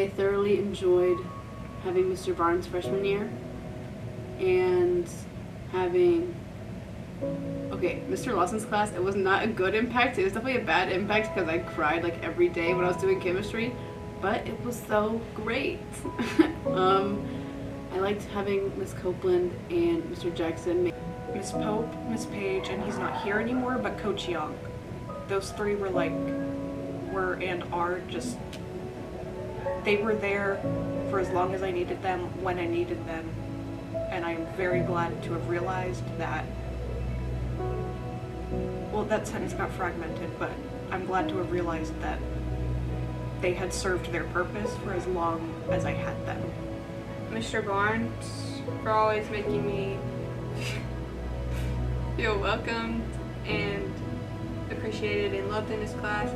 I thoroughly enjoyed having Mr. Barnes freshman year and having, okay, Mr. Lawson's class. It was not a good impact. It was definitely a bad impact because I cried like every day when I was doing chemistry, but it was so great. I liked having Miss Copeland and Mr. Jackson. Miss Pope, Miss Page, and he's not here anymore, but Coach Young. Those three were and are just, they were there for as long as I needed them, when I needed them. And I'm very glad to have realized that, well, that sentence got fragmented, but I'm glad to have realized that they had served their purpose for as long as I had them. Mr. Barnes, for always making me feel welcomed and appreciated and loved in his class.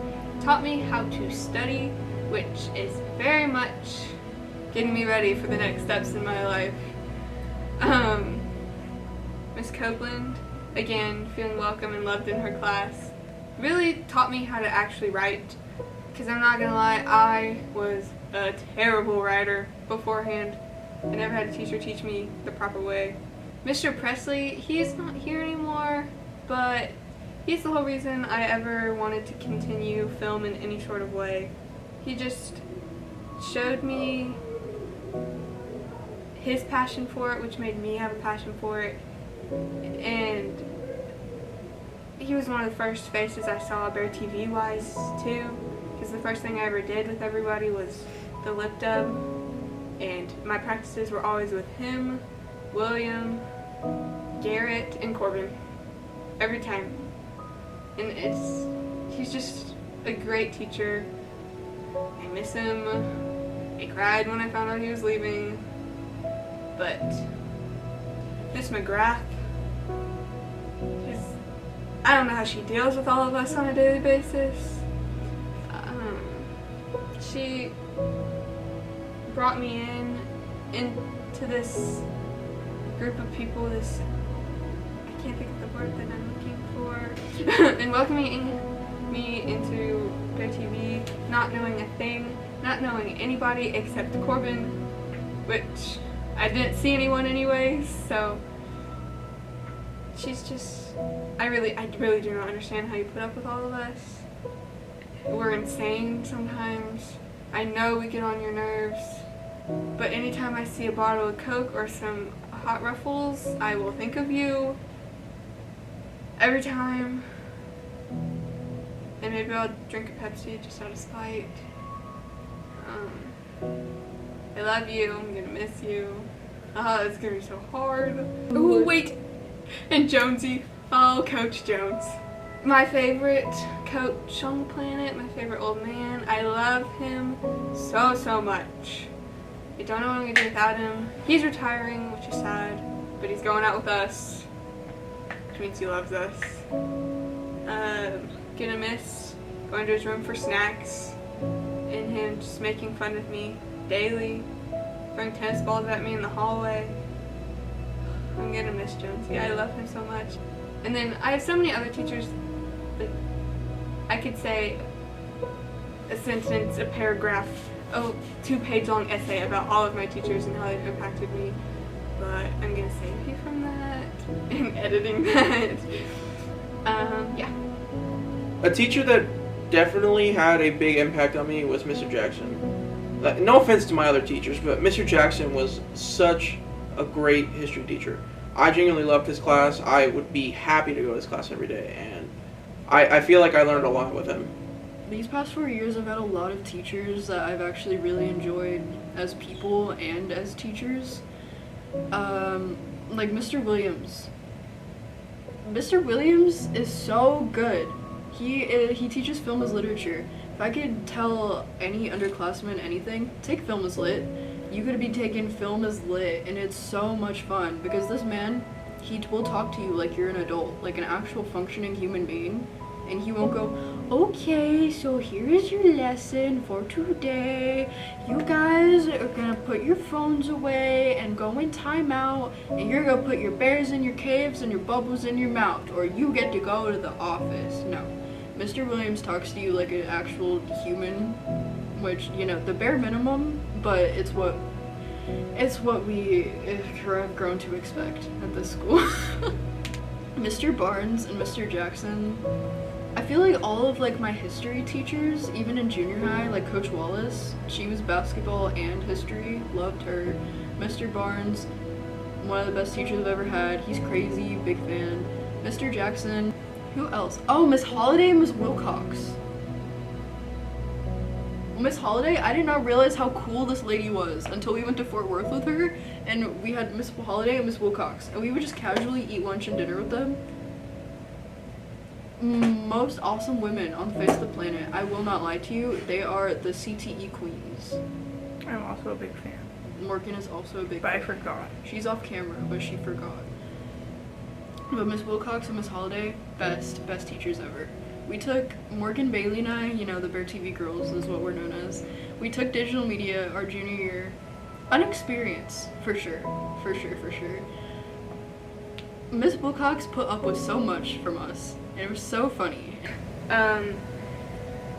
Taught me how to study, which is very much getting me ready for the next steps in my life. Miss Copeland, again, feeling welcome and loved in her class, really taught me how to actually write, because I'm not gonna lie, I was a terrible writer beforehand. I never had a teacher teach me the proper way. Mr. Presley, he's not here anymore, but he's the whole reason I ever wanted to continue film in any sort of way. He just showed me his passion for it, which made me have a passion for it, and he was one of the first faces I saw BearTV wise too, because the first thing I ever did with everybody was the lip dub, and my practices were always with him, William, Garrett, and Corbin, every time. And he's just a great teacher. I miss him. I cried when I found out he was leaving. But Miss McGrath, I don't know how she deals with all of us on a daily basis. She brought me into this group of people, I can't think of the word that I'm looking for, and welcoming me into BearTV, not knowing a thing, not knowing anybody except Corbin, which I didn't see anyone anyways, so she's just, I really do not understand how you put up with all of us. We're insane sometimes. I know we get on your nerves, but anytime I see a bottle of Coke or some Hot Ruffles, I will think of you every time. And maybe I'll drink a Pepsi just out of spite. I love you. I'm gonna miss you. It's gonna be so hard. Ooh, wait. And Jonesy. Oh, Coach Jones. My favorite coach on the planet. My favorite old man. I love him so much. I don't know what I'm gonna do without him. He's retiring, which is sad, but he's going out with us, which means he loves us. Gonna miss going to his room for snacks and him just making fun of me daily, throwing tennis balls at me in the hallway. I'm gonna miss Jonesy. I love him so much. And then I have so many other teachers that I could say a sentence, a paragraph, a 2-page long essay about all of my teachers and how they've impacted me, but I'm gonna save you from that and editing that. Yeah. A teacher that definitely had a big impact on me was Mr. Jackson. No offense to my other teachers, but Mr. Jackson was such a great history teacher. I genuinely loved his class. I would be happy to go to his class every day, and I feel like I learned a lot with him. These past 4 years I've had a lot of teachers that I've actually really enjoyed as people and as teachers. Like Mr. Williams. Mr. Williams is so good. He teaches film as literature. If I could tell any underclassmen anything, take film as lit. You could be taking film as lit, and it's so much fun because this man, he will talk to you like you're an adult, like an actual functioning human being, and he won't go, okay, so here is your lesson for today. You guys are gonna put your phones away and go in timeout, and you're gonna put your bears in your caves and your bubbles in your mouth, or you get to go to the office. No. Mr. Williams talks to you like an actual human which, you know, the bare minimum, but it's what we have grown to expect at this school. Mr. Barnes and Mr. Jackson, I feel like all of like my history teachers, even in junior high, like Coach Wallace, she was basketball and history, loved her. Mr. Barnes, one of the best teachers I've ever had, he's crazy, big fan. Mr. Jackson, who else? Oh, Miss Holiday and Miss Wilcox. Miss Holiday, I did not realize how cool this lady was until we went to Fort Worth with her, and we had Miss Holiday and Miss Wilcox, and we would just casually eat lunch and dinner with them. Most awesome women on the face of the planet. I will not lie to you, they are the CTE queens. I'm also a big fan. Morgan is also a big But fan. I forgot. She's off camera, but she forgot. But Miss Wilcox and Miss Holiday, best teachers ever. We took, Morgan Bailey and I, you know, the BearTV girls is what we're known as. We took digital media our junior year. An experience, for sure. Miss Wilcox put up with so much from us, and it was so funny.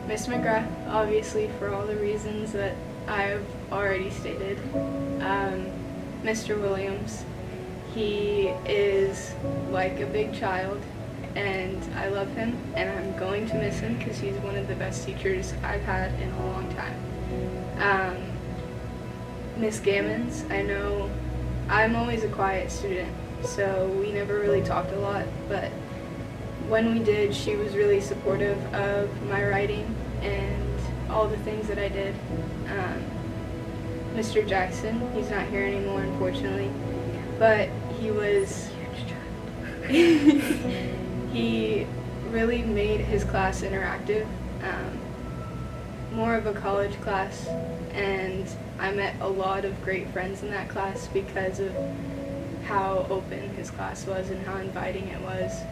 Miss McGrath, obviously, for all the reasons that I've already stated. Mr. Williams, he is like a big child, and I love him, and I'm going to miss him because he's one of the best teachers I've had in a long time. Miss Gammons, I know I'm always a quiet student, so we never really talked a lot, but when we did, she was really supportive of my writing and all the things that I did. Mr. Jackson, he's not here anymore, unfortunately, but he was, he really made his class interactive, more of a college class, and I met a lot of great friends in that class because of how open his class was and how inviting it was.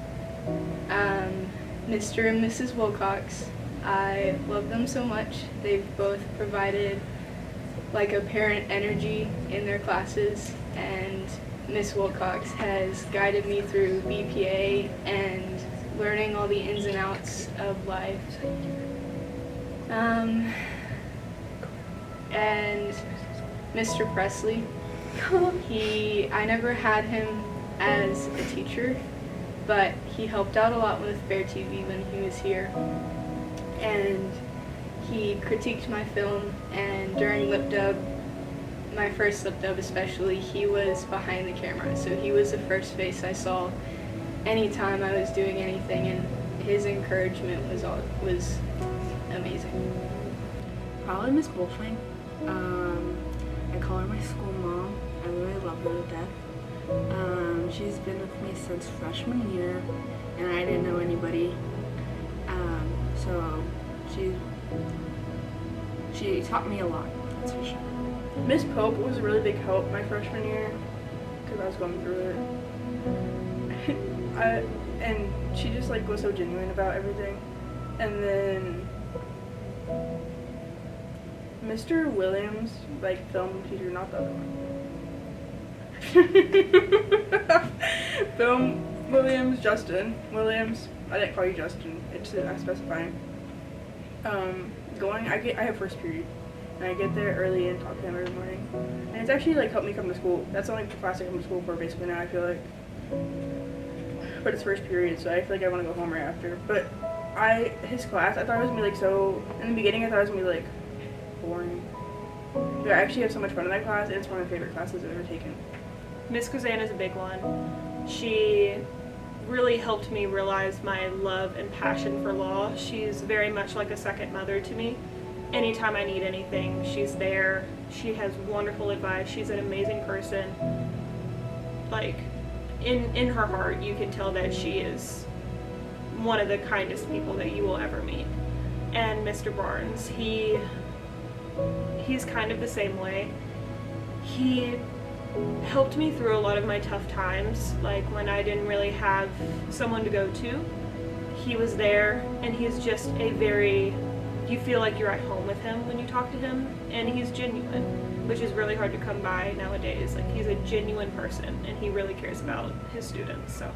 Mr. and Mrs. Wilcox, I love them so much. They've both provided like a parent energy in their classes, and Miss Wilcox has guided me through BPA and learning all the ins and outs of life. And Mr. Presley, I never had him as a teacher, but he helped out a lot with BearTV when he was here, and he critiqued my film, and during lip dub, my first lip dub especially, he was behind the camera, so he was the first face I saw anytime I was doing anything, and his encouragement was amazing. Probably Miss Wolfing. I call her my school mom. I really love her to death. She's been with me since freshman year, and I didn't know anybody. So she taught me a lot, that's for sure. Miss Pope was a really big help my freshman year because I was going through it. And she just like was so genuine about everything. And then Mr. Williams, like film teacher, not the other one. Film Williams, Justin Williams. I didn't call you Justin. It's I specifying. I have first period, and I get there early and talk to him every morning. And it's actually like helped me come to school. That's the only class I come to school for basically now, I feel like. But it's first period, so I feel like I want to go home right after. But his class, I thought it was gonna be like so. In the beginning, I thought it was gonna be like boring. But I actually have so much fun in that class, and it's one of my favorite classes I've ever taken. Miss Kazan is a big one. She really helped me realize my love and passion for law. She's very much like a second mother to me. Anytime I need anything, she's there. She has wonderful advice. She's an amazing person. Like, in her heart, you can tell that she is one of the kindest people that you will ever meet. And Mr. Barnes, he's kind of the same way. He helped me through a lot of my tough times, like when I didn't really have someone to go to. He was there, and he's just you feel like you're at home with him when you talk to him, and he's genuine, which is really hard to come by nowadays. Like, he's a genuine person, and he really cares about his students, so